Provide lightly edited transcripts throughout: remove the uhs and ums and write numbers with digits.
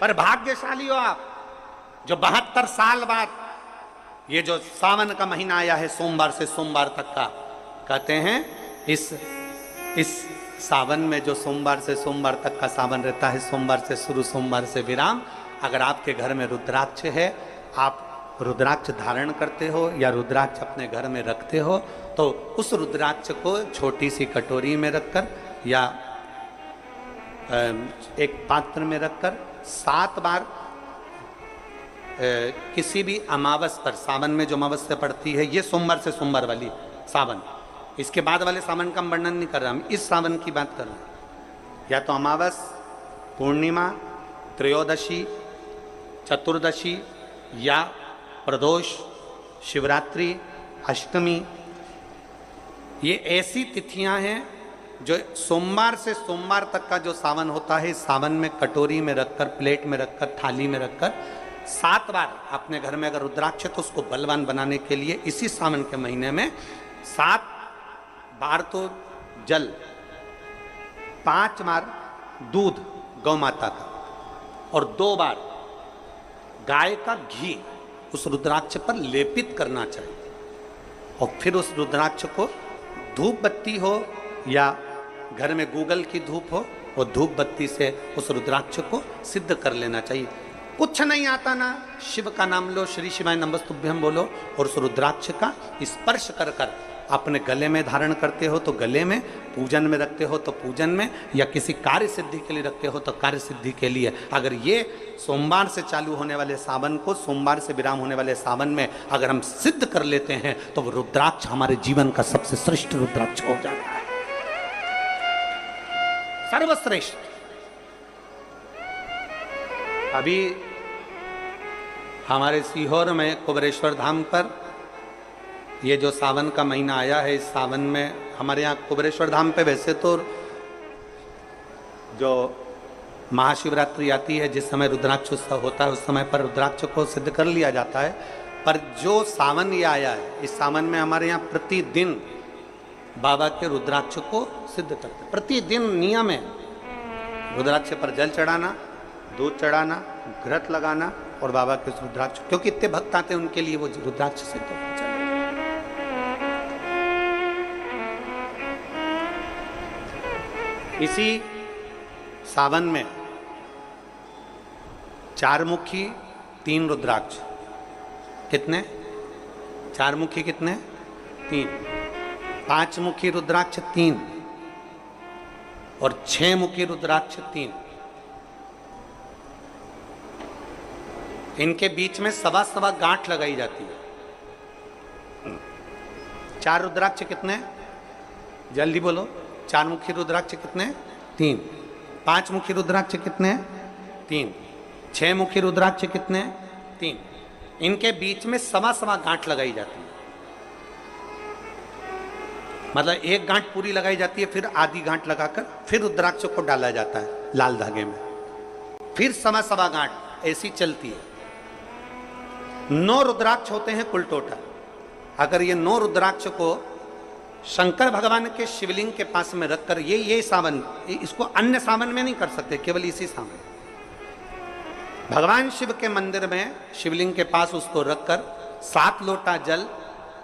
पर भाग्यशाली हो आप जो 72 साल बाद ये जो सावन का महीना आया है, सोमवार से सोमवार तक का, कहते हैं इस सावन में जो सोमवार से सोमवार तक का सावन रहता है, सोमवार से शुरू सोमवार से विराम, अगर आपके घर में रुद्राक्ष है, आप रुद्राक्ष धारण करते हो या रुद्राक्ष अपने घर में रखते हो, तो उस रुद्राक्ष को छोटी सी कटोरी में रखकर या एक पात्र में रखकर 7 बार किसी भी अमावस पर, सावन में जो अमावस्या पड़ती है, ये सोमवार से सोमवार वाली सावन, इसके बाद वाले सावन का हम वर्णन नहीं कर रहा, हम इस सावन की बात कर रहे हैं। या तो अमावस, पूर्णिमा, त्रयोदशी, चतुर्दशी या प्रदोष, शिवरात्रि, अष्टमी, ये ऐसी तिथियां हैं जो सोमवार से सोमवार तक का जो सावन होता है, इस सावन में कटोरी में रखकर, प्लेट में रखकर, थाली में रखकर 7 बार अपने घर में अगर रुद्राक्ष है तो उसको बलवान बनाने के लिए इसी सावन के महीने में 7 बार तो जल, 5 बार दूध गौ माता का और 2 बार गाय का घी उस रुद्राक्ष पर लेपित करना चाहिए। और फिर उस रुद्राक्ष को धूप बत्ती हो या घर में गूगल की धूप हो, वो धूप बत्ती से उस रुद्राक्ष को सिद्ध कर लेना चाहिए। कुछ नहीं आता ना, शिव का नाम लो, श्री शिवाय नमस्तुभ्यं बोलो और उस रुद्राक्ष का स्पर्श कर कर अपने गले में धारण करते हो तो गले में, पूजन में रखते हो तो पूजन में, या किसी कार्य सिद्धि के लिए रखते हो तो कार्य सिद्धि के लिए। अगर ये सोमवार से चालू होने वाले सावन को, सोमवार से विराम होने वाले सावन में अगर हम सिद्ध कर लेते हैं तो वो रुद्राक्ष हमारे जीवन का सबसे श्रेष्ठ रुद्राक्ष हो जाता है, सर्वश्रेष्ठ। अभी हमारे सीहोर में कुबेरेश्वर धाम पर ये जो सावन का महीना आया है, इस सावन में हमारे यहाँ कुबेरेश्वर धाम पे वैसे तो जो महाशिवरात्रि आती है, जिस समय रुद्राक्ष उत्सव होता है, उस समय पर रुद्राक्ष को सिद्ध कर लिया जाता है। पर जो सावन ये आया है, इस सावन में हमारे यहाँ प्रतिदिन बाबा के रुद्राक्ष को सिद्ध करते हैं। प्रतिदिन नियम है रुद्राक्ष पर जल चढ़ाना, दूध चढ़ाना, घृत लगाना और बाबा के रुद्राक्ष, क्योंकि इतने भक्त आते हैं उनके लिए वो रुद्राक्ष सिद्ध होना चाहिए। इसी सावन में 4 मुखी 3 रुद्राक्ष, कितने? 4 मुखी कितने? 3। 5 मुखी रुद्राक्ष 3 और 6 मुखी रुद्राक्ष 3। इनके बीच में 1.25 गांठ लगाई जाती है। 4 रुद्राक्ष कितने? जल्दी बोलो। 4 मुखी रुद्राक्ष कितने? 3। 5 मुखी रुद्राक्ष कितने? 3। 6 मुखी रुद्राक्ष कितने? 3। इनके बीच में 1.25 गांठ लगाई जाती है। मतलब एक गांठ पूरी लगाई जाती है, फिर आधी गांठ लगाकर फिर रुद्राक्ष को डाला जाता है लाल धागे में, फिर 1.25 गांठ ऐसी चलती है। 9 रुद्राक्ष होते हैं कुल टोटल। अगर ये 9 रुद्राक्ष को शंकर भगवान के शिवलिंग के पास में रखकर, ये सावन, इसको अन्य सावन में नहीं कर सकते, केवल इसी सावन भगवान शिव के मंदिर में शिवलिंग के पास उसको रखकर 7 लोटा जल,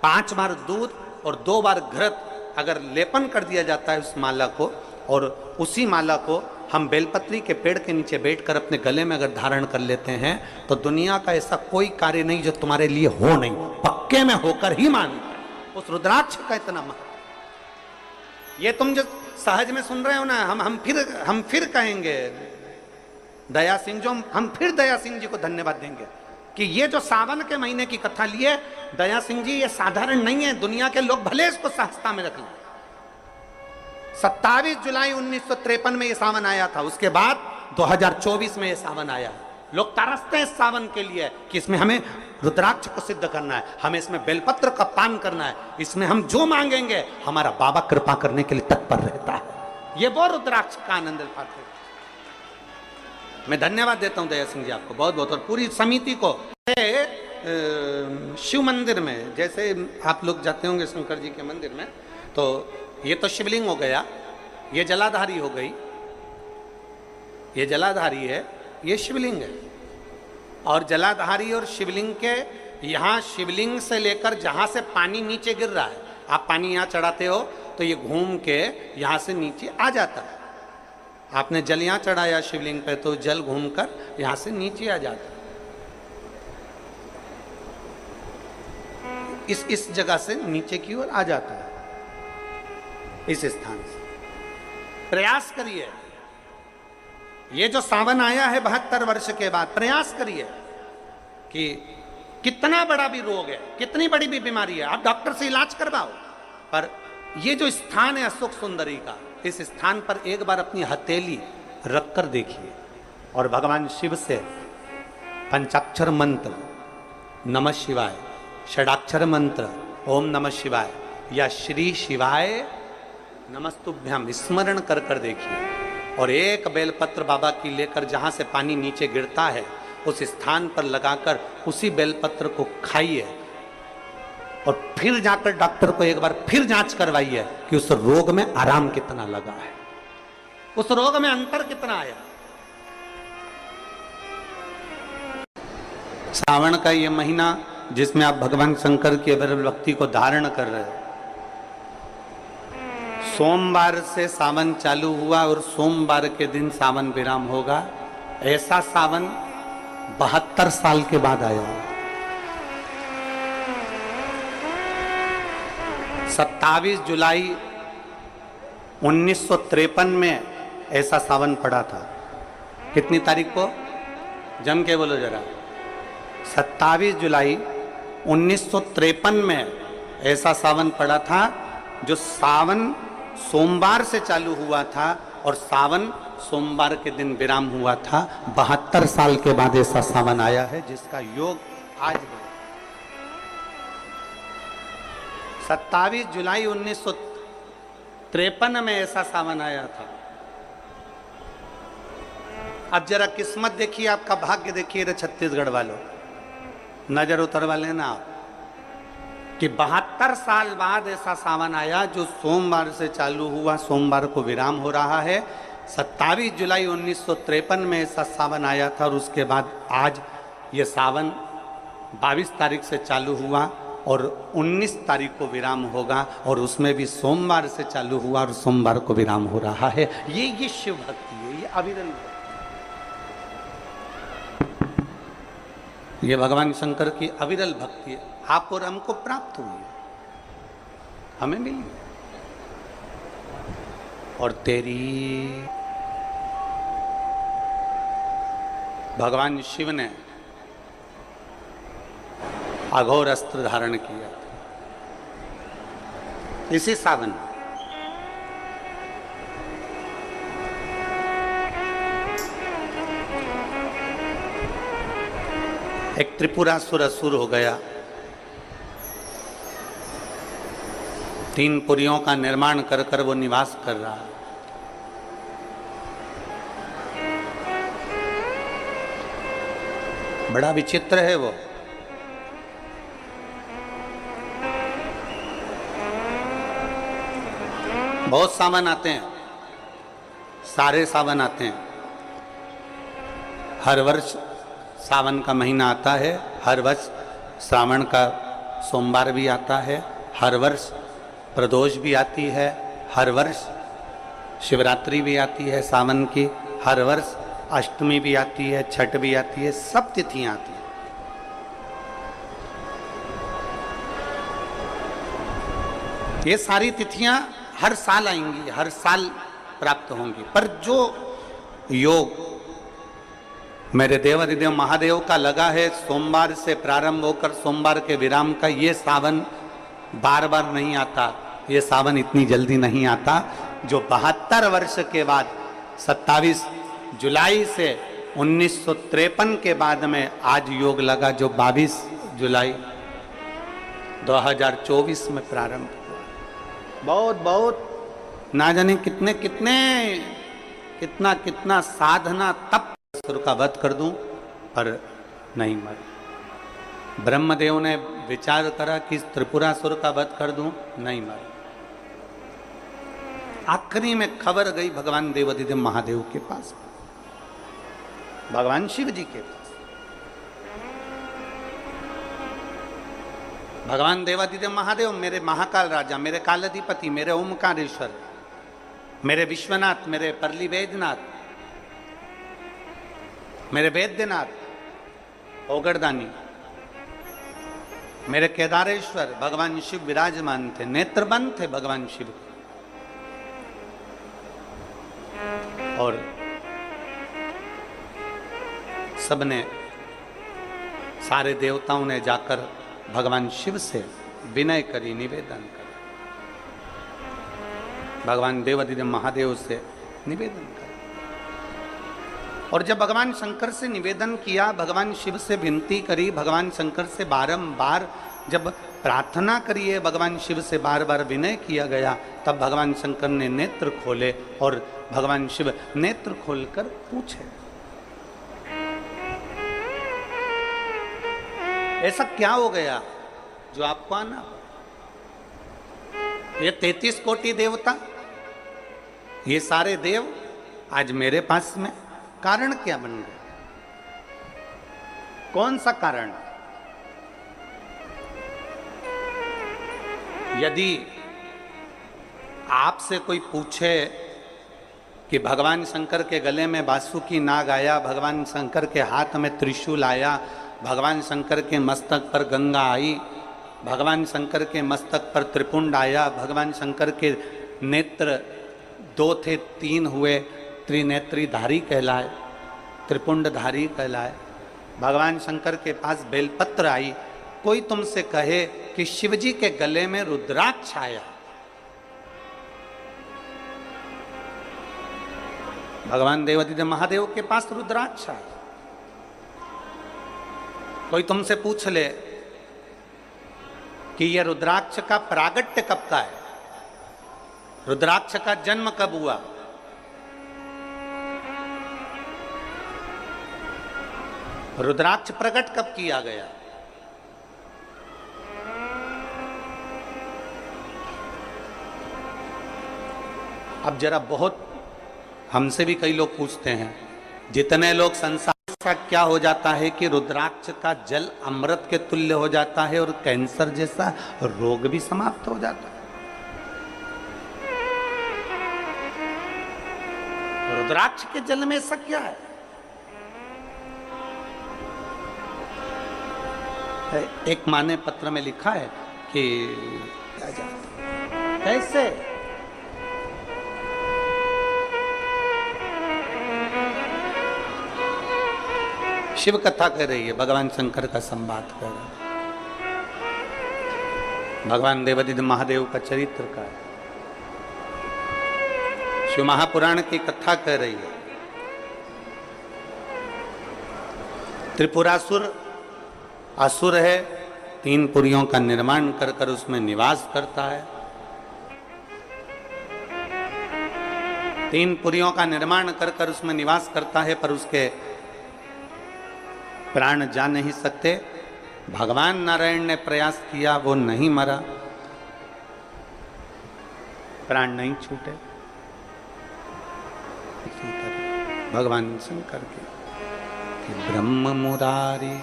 5 बार दूध और 2 बार घृत अगर लेपन कर दिया जाता है उस माला को, और उसी माला को हम बेलपत्री के पेड़ के नीचे बैठकर अपने गले में अगर धारण कर लेते हैं तो दुनिया का ऐसा कोई कार्य नहीं जो तुम्हारे लिए हो नहीं, पक्के में होकर ही मान। उस रुद्राक्ष का इतना महत्व, ये तुम जो सहज में सुन रहे हो ना, हम फिर कहेंगे दया सिंह, जो हम फिर दया सिंह जी को धन्यवाद देंगे कि ये जो सावन के महीने की कथा लिए दया सिंह जी, ये साधारण नहीं है। दुनिया के लोग भले इसको सहजता में रख लें। 27 जुलाई 1953 में ये सावन आया था, उसके बाद 2024 में ये सावन आया। लोग तरसते हैं इस सावन के लिए कि इसमें हमें रुद्राक्ष को सिद्ध करना है, हमें इसमें बेलपत्र का पान करना है, इसमें हम जो मांगेंगे हमारा बाबा कृपा करने के लिए तत्पर रहता है। ये वो रुद्राक्ष का आनंद पाते। मैं धन्यवाद देता हूं दया सिंह जी आपको बहुत बहुत, और पूरी समिति को। शिव मंदिर में जैसे आप लोग जाते होंगे शंकर जी के मंदिर में, तो ये तो शिवलिंग हो गया, ये जलाधारी हो गई, ये जलाधारी है, ये शिवलिंग है। और जलाधारी और शिवलिंग के यहाँ शिवलिंग से लेकर जहाँ से पानी नीचे गिर रहा है, आप पानी यहाँ चढ़ाते हो तो ये घूम के यहाँ से नीचे आ जाता है। आपने जल यहाँ चढ़ाया शिवलिंग पे तो जल घूमकर यहाँ से नीचे आ जाता है। इस जगह से नीचे की ओर आ जाता है, इस स्थान से। प्रयास करिए, ये जो सावन आया है 72 वर्ष के बाद, प्रयास करिए कि कितना बड़ा भी रोग है, कितनी बड़ी भी बीमारी है, आप डॉक्टर से इलाज करवाओ, पर ये जो स्थान है अशोक सुंदरी का, इस स्थान पर एक बार अपनी हथेली रखकर देखिए और भगवान शिव से पंचाक्षर मंत्र नमः शिवाय, षडाक्षर मंत्र ओम नमः शिवाय या श्री शिवाय नमस्तुभ्यम स्मरण कर कर देखिए और एक बेलपत्र बाबा की लेकर जहाँ से पानी नीचे गिरता है उस स्थान पर लगाकर उसी बेलपत्र को खाइए और फिर जाकर डॉक्टर को एक बार फिर जांच करवाइए कि उस रोग में आराम कितना लगा है, उस रोग में अंतर कितना आया। सावन का ये महीना जिसमें आप भगवान शंकर की अविरल भक्ति को धारण कर रहे हो, सोमवार से सावन चालू हुआ और सोमवार के दिन सावन विराम होगा। ऐसा सावन 72 साल के बाद आया। 27 जुलाई 1953 में ऐसा सावन पड़ा था। कितनी तारीख को? जम के बोलो जरा। 27 जुलाई 1953 में ऐसा सावन पड़ा था, जो सावन सोमवार से चालू हुआ था और सावन सोमवार के दिन विराम हुआ था। 72 साल के बाद ऐसा सावन आया है जिसका योग आज है। 27 जुलाई 1953 में ऐसा सावन आया था। अब जरा किस्मत देखिए, आपका भाग्य देखिए रे छत्तीसगढ़ वालों, नजर उतरवा लेना आप कि 72 साल बाद ऐसा सावन आया जो सोमवार से चालू हुआ, सोमवार को विराम हो रहा है। 27 जुलाई 1953 में ऐसा सावन आया था और उसके बाद आज ये सावन 22 तारीख से चालू हुआ और 19 तारीख को विराम होगा और उसमें भी सोमवार से चालू हुआ और सोमवार को विराम हो रहा है। ये शिव भक्ति है, ये अविरल भक्ति, ये भगवान शंकर की अविरल भक्ति है। आप और हमको प्राप्त हुई है, हमें मिली और तेरी भगवान शिव ने अघोर अस्त्र धारण किया इसी सावन। एक त्रिपुरासुर असुर हो गया, 3 पुरियों का निर्माण कर कर वो निवास कर रहा है। बड़ा विचित्र है वो। बहुत सावन आते हैं, सारे सावन आते हैं, हर वर्ष सावन का महीना आता है, हर वर्ष श्रावण का सोमवार भी आता है, हर वर्ष प्रदोष भी आती है, हर वर्ष शिवरात्रि भी आती है सावन की, हर वर्ष अष्टमी भी आती है, छठ भी आती है, सब तिथियां आती हैं। ये सारी तिथियां हर साल आएंगी, हर साल प्राप्त होंगी, पर जो योग मेरे देवाधिदेव महादेव का लगा है सोमवार से प्रारंभ होकर सोमवार के विराम का, ये सावन बार बार नहीं आता, ये सावन इतनी जल्दी नहीं आता। जो 72 वर्ष के बाद 27 जुलाई से 1953 के बाद में आज योग लगा, जो 22 जुलाई 2024 में प्रारंभ हुआ। बहुत ना जाने कितने कितने कितना कितना साधना तप असुर का वध कर दूं, पर नहीं मर। ब्रह्मदेव ने विचार करा कि त्रिपुरासुर का वध कर दूं, नहीं मर। आखिरी में खबर गई भगवान देवाधिदेव महादेव के पास। भगवान शिव जी के पास। भगवान देवादिदेव महादेव, मेरे महाकाल राजा, मेरे कालाधिपति, मेरे ओमकारेश्वर, मेरे विश्वनाथ, मेरे परली वैद्यनाथ, मेरे वैद्यनाथ, ओगरदानी, मेरे केदारेश्वर, भगवान शिव विराजमान थे, नेत्रबंद थे भगवान शिव। और सबने, सारे देवताओं ने जाकर भगवान शिव से विनय करी, निवेदन कर, भगवान देवादिदेव महादेव से निवेदन कर। और जब भगवान शंकर से निवेदन किया, भगवान शिव से विनती करी, भगवान शंकर से बारंबार जब प्रार्थना करिए, भगवान शिव से बार बार विनय किया गया, तब भगवान शंकर ने नेत्र खोले और भगवान शिव नेत्र खोलकर पूछे, ऐसा क्या हो गया जो आपको आना? ये 33 कोटि देवता, ये सारे देव आज मेरे पास में, कारण क्या बन गया? कौन सा कारण? यदि आपसे कोई पूछे कि भगवान शंकर के गले में बासुकी नाग आया, भगवान शंकर के हाथ में त्रिशूल आया, भगवान शंकर के मस्तक पर गंगा आई, भगवान शंकर के मस्तक पर त्रिपुंड आया, भगवान शंकर के नेत्र 2 थे 3 हुए, त्रिनेत्रीधारी कहलाए, त्रिपुंडधारी कहलाए, भगवान शंकर के पास बेलपत्र आई, कोई तुमसे कहे कि शिवजी के गले में रुद्राक्ष आया, भगवान देवादिदेव महादेव के पास रुद्राक्ष आया, कोई तुमसे पूछ ले कि यह रुद्राक्ष का प्रागट्य कब का है, रुद्राक्ष का जन्म कब हुआ, रुद्राक्ष प्रकट कब किया गया, अब जरा बहुत हमसे भी कई लोग पूछते हैं, जितने लोग संसार का क्या हो जाता है कि रुद्राक्ष का जल अमृत के तुल्य हो जाता है और कैंसर जैसा रोग भी समाप्त हो जाता है। रुद्राक्ष के जल में ऐसा क्या है? एक माने पत्र में लिखा है कि क्या जाता, कैसे शिव कथा कर रही है, भगवान शंकर का संवाद कर रहा है, भगवान देवादिदेव महादेव का चरित्र का है, शिव महापुराण की कथा कर रही है। त्रिपुरासुर असुर है, 3 पुरियों का निर्माण कर कर उसमें निवास करता है, 3 पुरियों का निर्माण कर कर उसमें निवास करता है, पर उसके प्राण जा नहीं सकते। भगवान नारायण ने प्रयास किया, वो नहीं मरा, प्राण नहीं छूटे। भगवान शंकर के ब्रह्म मुरारी,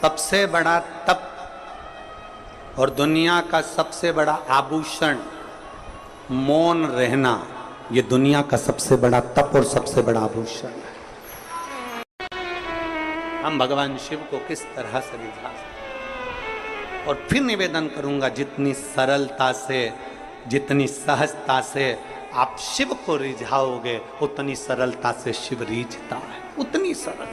सबसे बड़ा तप और दुनिया का सबसे बड़ा आभूषण मौन रहना, ये दुनिया का सबसे बड़ा तप और सबसे बड़ा आभूषण है। हम भगवान शिव को किस तरह से रिझा सकते, और फिर निवेदन करूंगा, जितनी सरलता से, जितनी सहजता से आप शिव को रिझाओगे, उतनी सरलता से शिव रिझता है, उतनी सरल।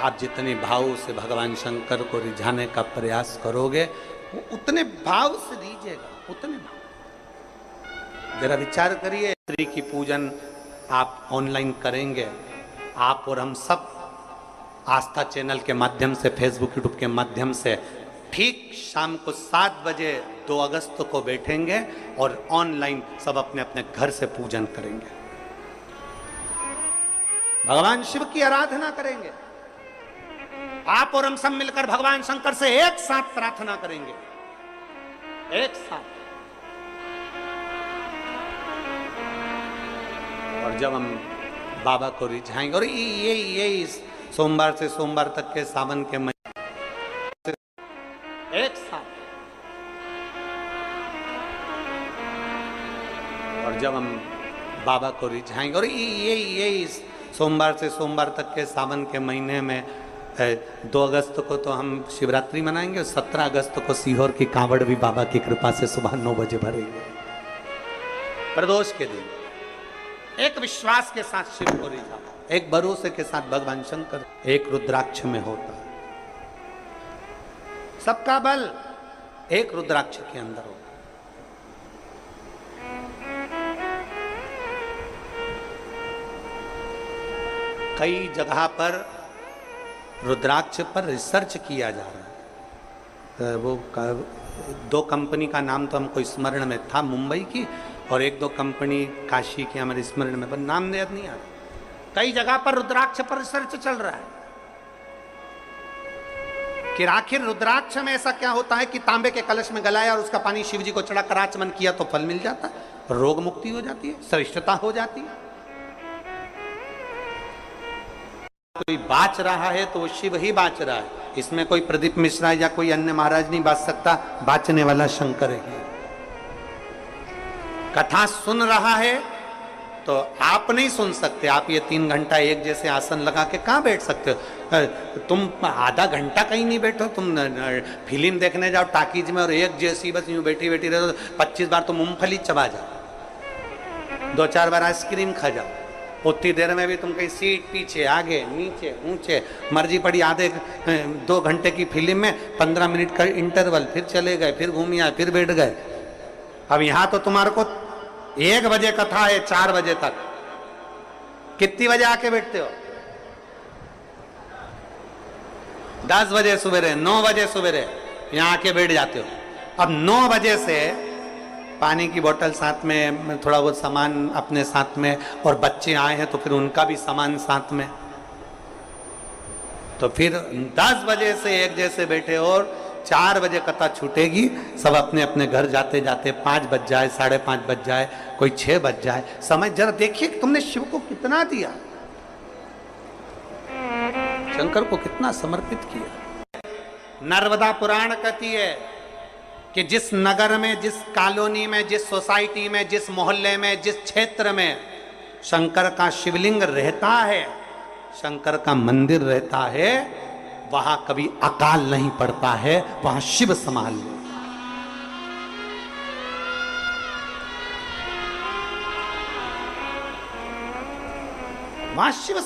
आप जितने भाव से भगवान शंकर को रिझाने का प्रयास करोगे, वो उतने भाव से रिझेगा, उतने भाव। जरा विचार करिए, स्त्री की पूजन आप ऑनलाइन करेंगे, आप और हम सब आस्था चैनल के माध्यम से, फेसबुक यूट्यूब के माध्यम से, ठीक शाम को 7 बजे 2 अगस्त को बैठेंगे और ऑनलाइन सब अपने अपने घर से पूजन करेंगे, भगवान शिव की आराधना करेंगे। आप और हम सब मिलकर भगवान शंकर से एक साथ प्रार्थना करेंगे, एक साथ। और जब हम बाबा को रिझाएंगे, और ये सोमवार से सोमवार तक के सावन के महीने एक साथ, और जब हम बाबा को रिझाएंगे, और ये सोमवार से सोमवार तक के सावन के महीने में 2 अगस्त को तो हम शिवरात्रि मनाएंगे, और 17 अगस्त को सीहोर की कांवड़ भी बाबा की कृपा से सुबह 9 बजे भरेंगे। प्रदोष के दिन एक विश्वास के साथ शिव को रिझा, एक भरोसे के साथ भगवान शंकर, एक रुद्राक्ष में होता है सबका बल, एक रुद्राक्ष के अंदर होता। कई जगह पर रुद्राक्ष पर रिसर्च किया जा रहा है। वो 2 कंपनी का नाम तो हमको स्मरण में था, मुंबई की, और 1-2 कंपनी काशी की हमारे स्मरण में, पर नाम याद नहीं आ रहा। कई जगह पर रुद्राक्ष पर रिसर्च चल रहा है कि आखिर रुद्राक्ष में ऐसा क्या होता है कि तांबे के कलश में गलाया और उसका पानी शिव जी को चढ़ाकर आचमन किया तो फल मिल जाता है, रोग मुक्ति हो जाती है, श्रेष्ठता हो जाती है। कोई बाच रहा है तो वो शिव ही बाच रहा है, इसमें कोई प्रदीप मिश्रा या कोई अन्य महाराज नहीं बाच सकता, बाचने वाला शंकर है। कथा सुन रहा है तो आप नहीं सुन सकते, आप ये 3 घंटा एक जैसे आसन लगा के कहाँ बैठ सकते हो? तुम आधा घंटा कहीं नहीं बैठो, तुम फिल्म देखने जाओ टाकीज में और एक जैसी बस यूं बैठी बैठी रहो, 25 बार तो मूंगफली चबा जाओ, 2-4 बार आइसक्रीम खा जाओ, उतनी देर में भी तुम कहीं सीट पीछे आगे नीचे ऊंचे मर्जी पड़ी। आधे 2 घंटे की फिल्म में 15 मिनट का इंटरवल, फिर चले गए, फिर घूम आए, फिर बैठ गए। अब यहां तो तुम्हारे को 1 बजे कथा है, 4 बजे तक, कितनी बजे आके बैठते हो? 10 बजे सवेरे, 9 बजे सवेरे यहां आके बैठ जाते हो। अब 9 बजे से पानी की बोतल साथ में, थोड़ा बहुत सामान अपने साथ में, और बच्चे आए हैं तो फिर उनका भी सामान साथ में, तो फिर 10 बजे से 1 जैसे बैठे, और 4 बजे कथा छूटेगी, सब अपने अपने घर जाते जाते 5 बज जाए, 5:30 बज जाए, कोई 6 बज जाए। समय जरा देखिए कि तुमने शिव को कितना दिया, शंकर को कितना समर्पित किया। नर्मदा पुराण कहती है कि जिस नगर में, जिस कॉलोनी में, जिस सोसाइटी में, जिस मोहल्ले में, जिस क्षेत्र में शंकर का शिवलिंग रहता है, शंकर का मंदिर रहता है, वहां कभी अकाल नहीं पड़ता है, वहां शिव संभाल ले। वहां शिव